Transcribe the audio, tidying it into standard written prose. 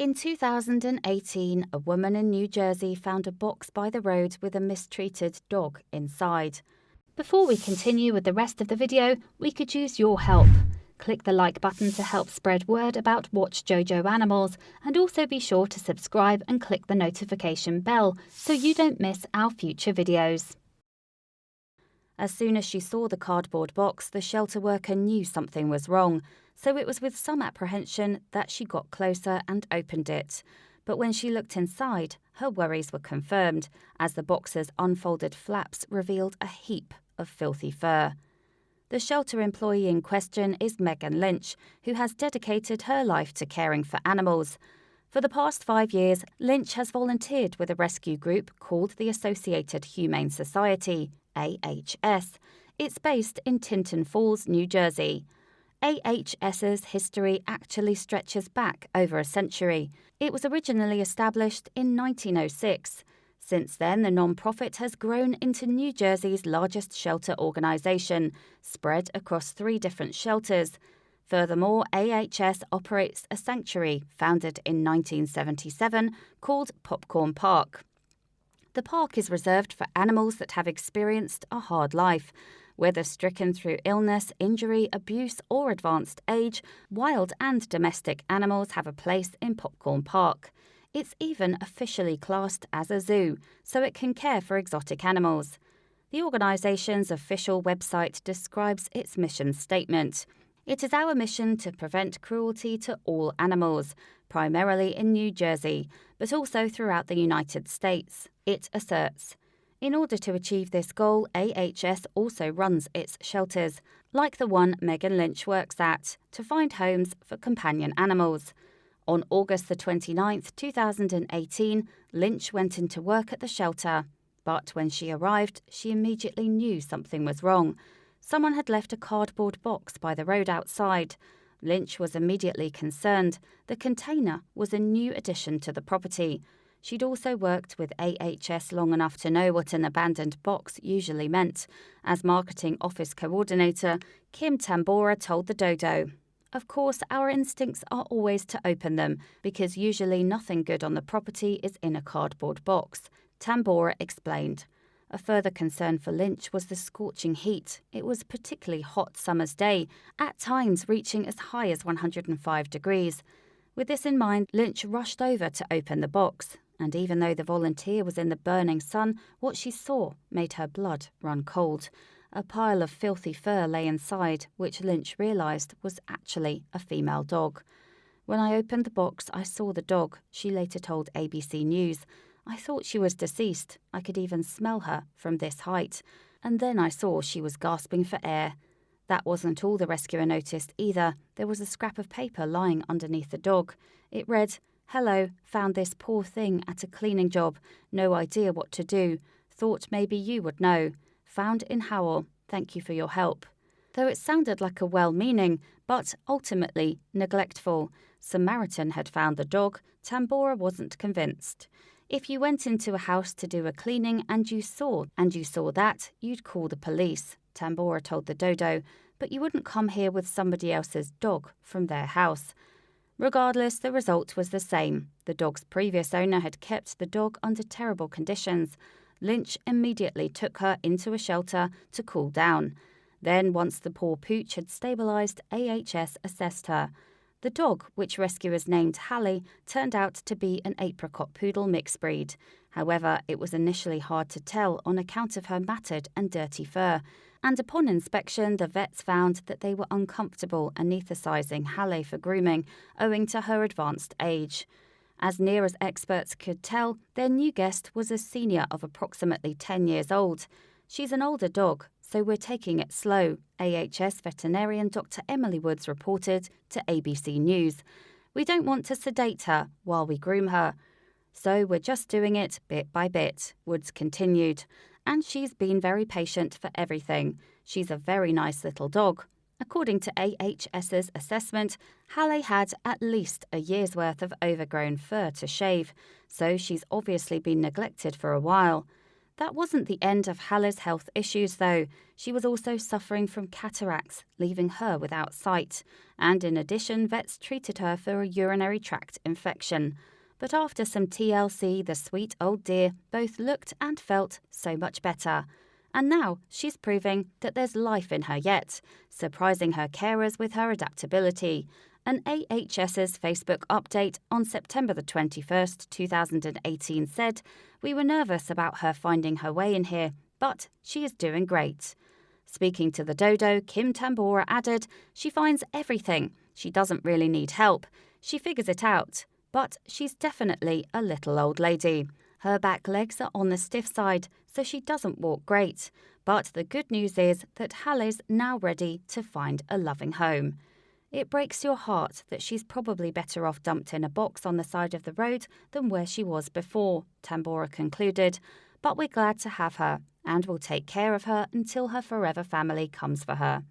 In 2018, a woman in New Jersey found a box by the road with a mistreated dog inside. Before we continue with the rest of the video, we could use your help. Click the like button to help spread word about watchJojo animals, and also be sure to subscribe and click the notification bell so you don't miss our future videos. As soon as she saw the cardboard box, the shelter worker knew something was wrong, so it was with some apprehension that she got closer and opened it. But when she looked inside, her worries were confirmed, as the box's unfolded flaps revealed a heap of filthy fur. The shelter employee in question is Megan Lynch, who has dedicated her life to caring for animals. For the past 5 years, Lynch has volunteered with a rescue group called the Associated Humane Society, AHS. It's based in Tinton Falls, New Jersey. AHS's history actually stretches back over a century. It was originally established in 1906. Since then, the non-profit has grown into New Jersey's largest shelter organization, spread across 3 different shelters. Furthermore, AHS operates a sanctuary founded in 1977 called Popcorn Park. The park is reserved for animals that have experienced a hard life. Whether stricken through illness, injury, abuse, or advanced age, wild and domestic animals have a place in Popcorn Park. It's even officially classed as a zoo, so it can care for exotic animals. The organization's official website describes its mission statement. It is our mission to prevent cruelty to all animals, primarily in New Jersey, but also throughout the United States, it asserts. In order to achieve this goal, AHS also runs its shelters, like the one Megan Lynch works at, to find homes for companion animals. On August the 29th, 2018, Lynch went into work at the shelter. But when she arrived, she immediately knew something was wrong. Someone had left a cardboard box by the road outside. Lynch was immediately concerned. The container was a new addition to the property. She'd also worked with AHS long enough to know what an abandoned box usually meant. As marketing office coordinator, Kim Tambora told the Dodo, "Of course, our instincts are always to open them, because usually nothing good on the property is in a cardboard box," Tambora explained. A further concern for Lynch was the scorching heat. It was a particularly hot summer's day, at times reaching as high as 105 degrees. With this in mind, Lynch rushed over to open the box. And even though the volunteer was in the burning sun, what she saw made her blood run cold. A pile of filthy fur lay inside, which Lynch realized was actually a female dog. "When I opened the box, I saw the dog," she later told ABC News. "I thought she was deceased. I could even smell her from this height. And then I saw she was gasping for air." That wasn't all the rescuer noticed either. There was a scrap of paper lying underneath the dog. It read, "Hello, found this poor thing at a cleaning job. No idea what to do. Thought maybe you would know. Found in Howell. Thank you for your help." Though it sounded like a well-meaning, but ultimately neglectful Samaritan had found the dog, Tambora wasn't convinced. "If you went into a house to do a cleaning and you saw that, you'd call the police," Tambora told the Dodo, "but you wouldn't come here with somebody else's dog from their house." Regardless, the result was the same. The dog's previous owner had kept the dog under terrible conditions. Lynch immediately took her into a shelter to cool down. Then, once the poor pooch had stabilized, AHS assessed her. The dog, which rescuers named Hallie, turned out to be an apricot poodle mixed breed. However, it was initially hard to tell on account of her matted and dirty fur. And upon inspection, the vets found that they were uncomfortable anaesthetising Hallie for grooming, owing to her advanced age. As near as experts could tell, their new guest was a senior of approximately 10 years old. "She's an older dog, so we're taking it slow," AHS veterinarian Dr. Emily Woods reported to ABC News. "We don't want to sedate her while we groom her. So we're just doing it bit by bit," Woods continued. "And she's been very patient for everything. She's a very nice little dog." According to AHS's assessment, Hallie had at least a year's worth of overgrown fur to shave, so she's obviously been neglected for a while. That wasn't the end of Halle's health issues, though. She was also suffering from cataracts, leaving her without sight. And in addition, vets treated her for a urinary tract infection. But after some TLC, the sweet old dear both looked and felt so much better. And now she's proving that there's life in her yet, surprising her carers with her adaptability. An AHS's Facebook update on September the 21st, 2018 said, "We were nervous about her finding her way in here, but she is doing great." Speaking to the Dodo, Kim Tambora added, "She finds everything. She doesn't really need help. She figures it out. But she's definitely a little old lady. Her back legs are on the stiff side, so she doesn't walk great. But the good news is that Halle's now ready to find a loving home." It breaks your heart that she's probably better off dumped in a box on the side of the road than where she was before, Tambora concluded. "But we're glad to have her, and will take care of her until her forever family comes for her."